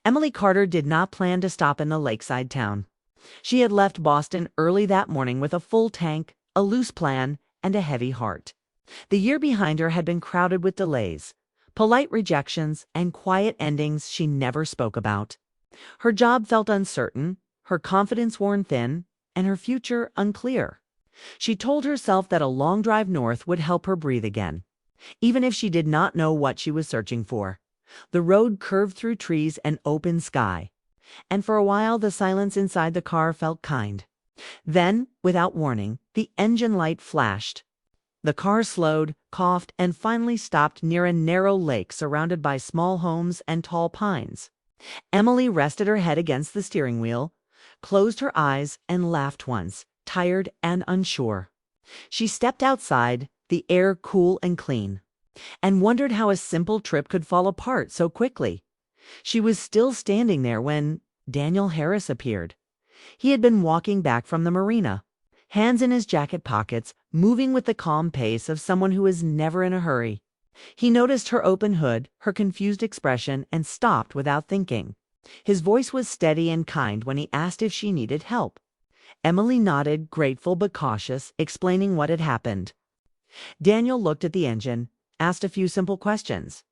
Emily Carter did not plan to stop in the lakeside town. She had left Boston early that morning with a full tank, a loose plan, and a heavy heart. The year behind her had been crowded with delays, polite rejections, and quiet endings she never spoke about. Her job felt uncertain, her confidence worn thin, and her future unclear. She told herself that a long drive north would help her breathe again, even if she did not know what she was searching for. The road curved through trees and open sky, and for a while the silence inside the car felt kind. Then, without warning, the engine light flashed. The car slowed, coughed, and finally stopped near a narrow lake surrounded by small homes and tall pines. Emily rested her head against the steering wheel, closed her eyes, and laughed once, tired and unsure. She stepped outside, the air cool and clean, and wondered how a simple trip could fall apart so quickly. She was still standing there when Daniel Harris appeared. He had been walking back from the marina, hands in his jacket pockets, moving with the calm pace of someone who is never in a hurry. He noticed her open hood, her confused expression, and stopped without thinking. His voice was steady and kind when he asked if she needed help. Emily nodded, grateful but cautious, explaining what had happened. Daniel looked at the engine, asked a few simple questions,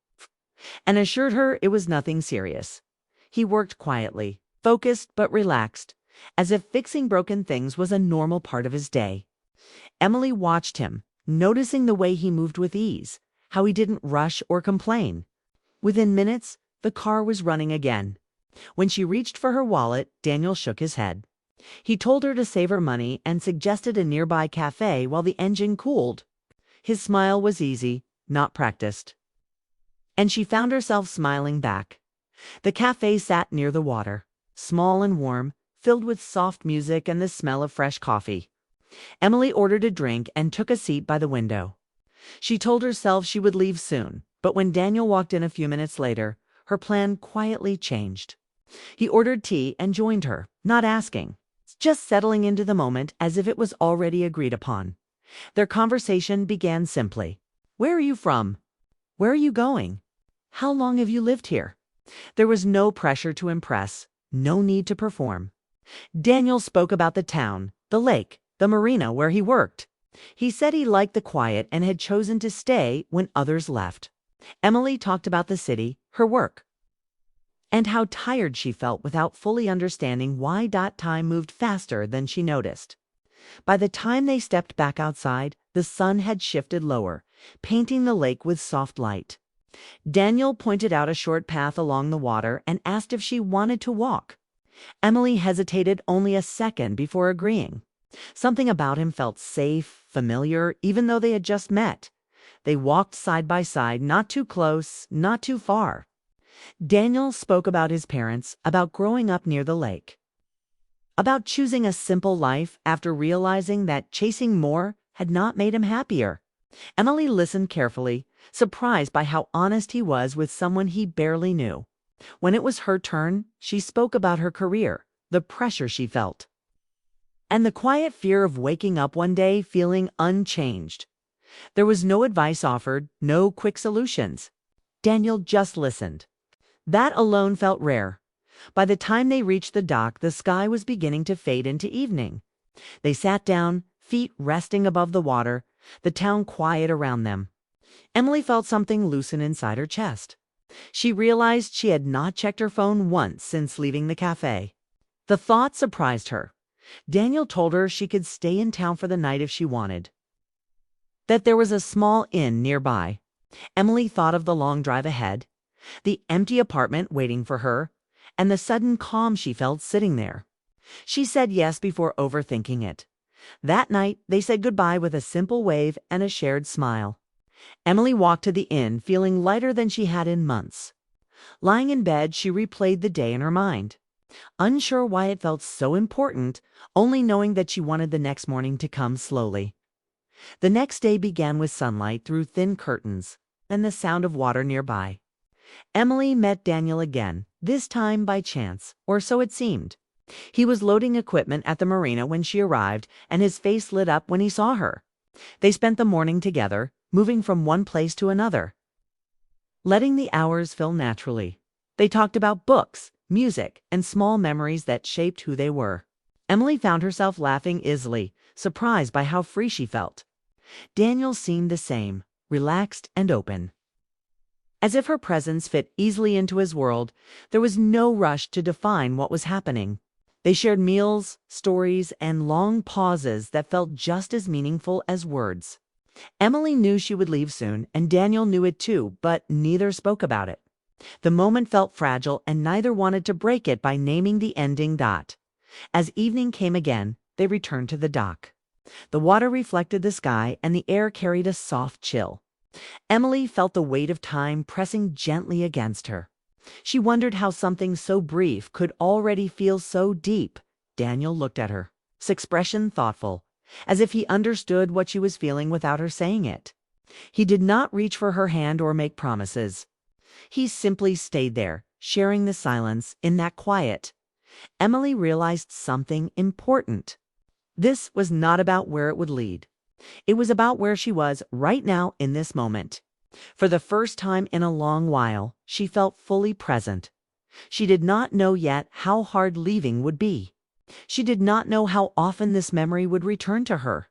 and assured her it was nothing serious. He worked quietly, focused but relaxed, as if fixing broken things was a normal part of his day. Emily watched him, noticing the way he moved with ease, how he didn't rush or complain. Within minutes, the car was running again. When she reached for her wallet, Daniel shook his head. He told her to save her money and suggested a nearby cafe while the engine cooled. His smile was easy, not practiced, and she found herself smiling back. The cafe sat near the water, small and warm, filled with soft music and the smell of fresh coffee. Emily ordered a drink and took a seat by the window. She told herself she would leave soon, but when Daniel walked in a few minutes later, her plan quietly changed. He ordered tea and joined her, not asking, just settling into the moment as if it was already agreed upon. Their conversation began simply. "Where are you from? Where are you going? How long have you lived here?" There was no pressure to impress, no need to perform. Daniel spoke about the town, the lake, the marina where he worked. He said he liked the quiet and had chosen to stay when others left. Emily talked about the city, her work, and how tired she felt without fully understanding why that time moved faster than she noticed. By the time they stepped back outside, the sun had shifted lower, painting the lake with soft light. Daniel pointed out a short path along the water and asked if she wanted to walk. Emily hesitated only a second before agreeing. Something about him felt safe, familiar, even though they had just met. They walked side by side, not too close, not too far. Daniel spoke about his parents, about growing up near the lake, about choosing a simple life after realizing that chasing more had not made him happier. Emily listened carefully, surprised by how honest he was with someone he barely knew. When it was her turn, she spoke about her career, the pressure she felt, and the quiet fear of waking up one day feeling unchanged. There was no advice offered, no quick solutions. Daniel just listened. That alone felt rare. By the time they reached the dock, the sky was beginning to fade into evening. They sat down, feet resting above the water, the town quiet around them. Emily felt something loosen inside her chest. She realized she had not checked her phone once since leaving the cafe. The thought surprised her. Daniel told her she could stay in town for the night if she wanted, that there was a small inn nearby. Emily thought of the long drive ahead, the empty apartment waiting for her, and the sudden calm she felt sitting there. She said yes before overthinking it. That night, they said goodbye with a simple wave and a shared smile. Emily walked to the inn feeling lighter than she had in months. Lying in bed, she replayed the day in her mind, unsure why it felt so important, only knowing that she wanted the next morning to come slowly. The next day began with sunlight through thin curtains and the sound of water nearby. Emily met Daniel again, this time by chance, or so it seemed. He was loading equipment at the marina when she arrived, and his face lit up when he saw her. They spent the morning together, moving from one place to another, letting the hours fill naturally. They talked about books, music, and small memories that shaped who they were. Emily found herself laughing easily, surprised by how free she felt. Daniel seemed the same, relaxed and open. As if her presence fit easily into his world, there was no rush to define what was happening. They shared meals, stories, and long pauses that felt just as meaningful as words. Emily knew she would leave soon, and Daniel knew it too, but neither spoke about it. The moment felt fragile, and neither wanted to break it by naming the ending dot. As evening came again, they returned to the dock. The water reflected the sky, and the air carried a soft chill. Emily felt the weight of time pressing gently against her. She wondered how something so brief could already feel so deep. Daniel looked at her, his expression thoughtful, as if he understood what she was feeling without her saying it. He did not reach for her hand or make promises. He simply stayed there, sharing the silence in that quiet. Emily realized something important. This was not about where it would lead. It was about where she was right now in this moment. For the first time in a long while, she felt fully present. She did not know yet how hard leaving would be. She did not know how often this memory would return to her.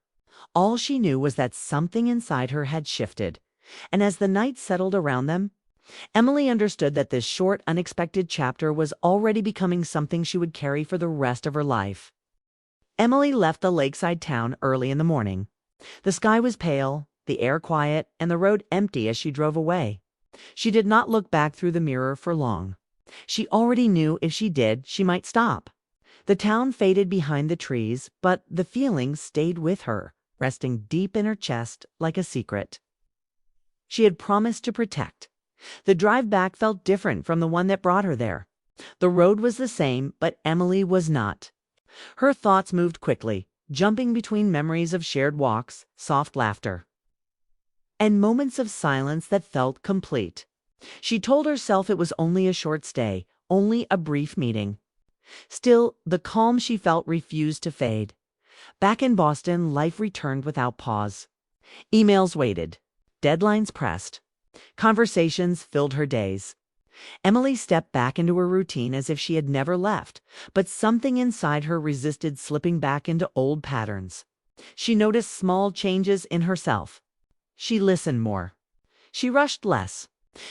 All she knew was that something inside her had shifted, and as the night settled around them, Emily understood that this short, unexpected chapter was already becoming something she would carry for the rest of her life. Emily left the lakeside town early in the morning. The sky was pale, the air quiet, and the road empty as she drove away. She did not look back through the mirror for long. She already knew if she did, she might stop. The town faded behind the trees, but the feeling stayed with her, resting deep in her chest like a secret she had promised to protect. The drive back felt different from the one that brought her there. The road was the same, but Emily was not. Her thoughts moved quickly, jumping between memories of shared walks, soft laughter, and moments of silence that felt complete. She told herself it was only a short stay, only a brief meeting. Still, the calm she felt refused to fade. Back in Boston, life returned without pause. Emails waited. Deadlines pressed. Conversations filled her days. Emily stepped back into her routine as if she had never left, but something inside her resisted slipping back into old patterns. She noticed small changes in herself. She listened more. She rushed less.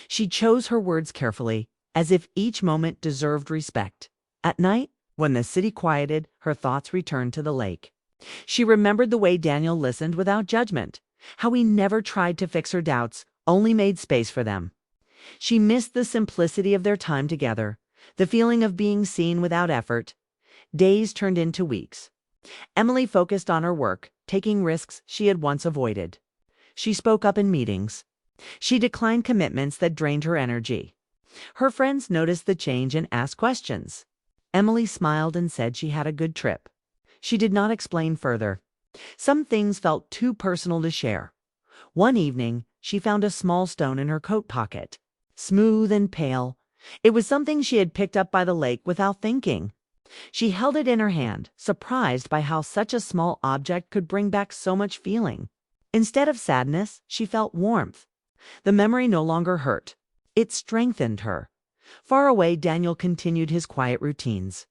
She chose her words carefully, as if each moment deserved respect. At night, when the city quieted, her thoughts returned to the lake. She remembered the way Daniel listened without judgment, how he never tried to fix her doubts, only made space for them. She missed the simplicity of their time together, the feeling of being seen without effort. Days turned into weeks. Emily focused on her work, taking risks she had once avoided. She spoke up in meetings. She declined commitments that drained her energy. Her friends noticed the change and asked questions. Emily smiled and said she had a good trip. She did not explain further. Some things felt too personal to share. One evening, she found a small stone in her coat pocket. Smooth and pale, it was something she had picked up by the lake without thinking. She held it in her hand, surprised by how such a small object could bring back so much feeling. Instead of sadness, she felt warmth. The memory no longer hurt. It strengthened her. Far away, Daniel continued his quiet routines.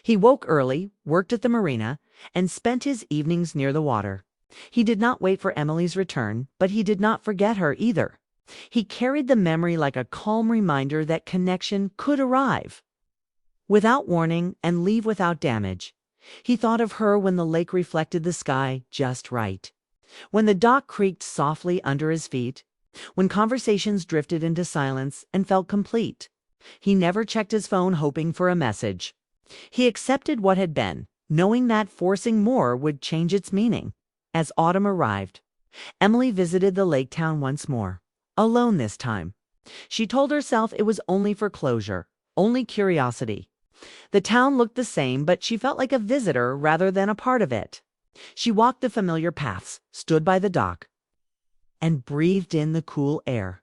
He woke early, worked at the marina, and spent his evenings near the water. He did not wait for Emily's return, but he did not forget her either. He carried the memory like a calm reminder that connection could arrive without warning and leave without damage. He thought of her when the lake reflected the sky just right, when the dock creaked softly under his feet, when conversations drifted into silence and felt complete. He never checked his phone hoping for a message. He accepted what had been, knowing that forcing more would change its meaning. As autumn arrived, Emily visited the lake town once more. Alone this time. She told herself it was only for closure, only curiosity. The town looked the same, but she felt like a visitor rather than a part of it. She walked the familiar paths, stood by the dock, and breathed in the cool air.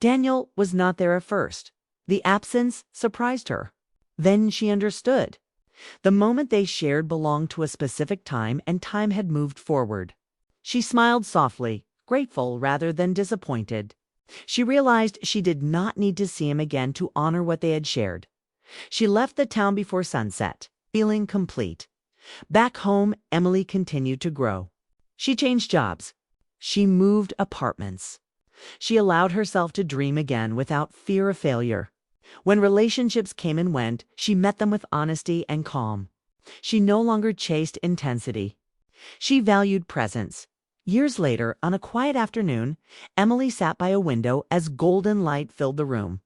Daniel was not there at first. The absence surprised her. Then she understood. The moment they shared belonged to a specific time, and time had moved forward. She smiled softly, grateful rather than disappointed. She realized she did not need to see him again to honor what they had shared. She left the town before sunset, feeling complete. Back home, Emily continued to grow. She changed jobs. She moved apartments. She allowed herself to dream again without fear of failure. When relationships came and went, she met them with honesty and calm. She no longer chased intensity. She valued presence. Years later, on a quiet afternoon, Emily sat by a window as golden light filled the room.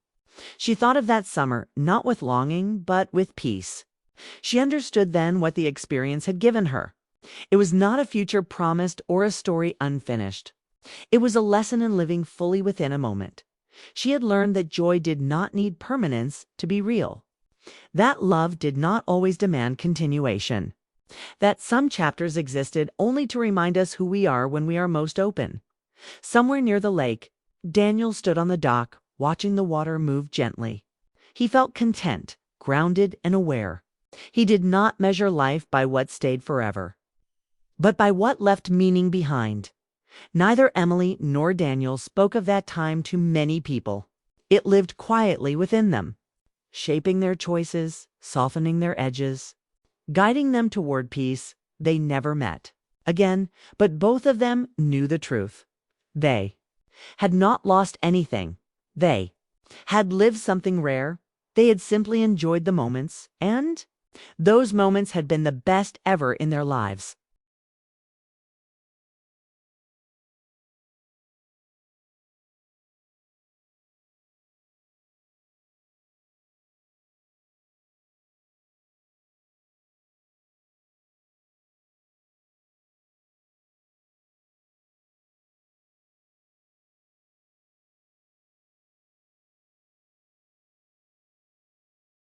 She thought of that summer, not with longing, but with peace. She understood then what the experience had given her. It was not a future promised or a story unfinished. It was a lesson in living fully within a moment. She had learned that joy did not need permanence to be real. That love did not always demand continuation. That some chapters existed only to remind us who we are when we are most open. Somewhere near the lake, Daniel stood on the dock, watching the water move gently. He felt content, grounded, and aware. He did not measure life by what stayed forever, but by what left meaning behind. Neither Emily nor Daniel spoke of that time to many people. It lived quietly within them, shaping their choices, softening their edges, guiding them toward peace. They never met again, but both of them knew the truth. They had not lost anything. They had lived something rare. They had simply enjoyed the moments, and those moments had been the best ever in their lives.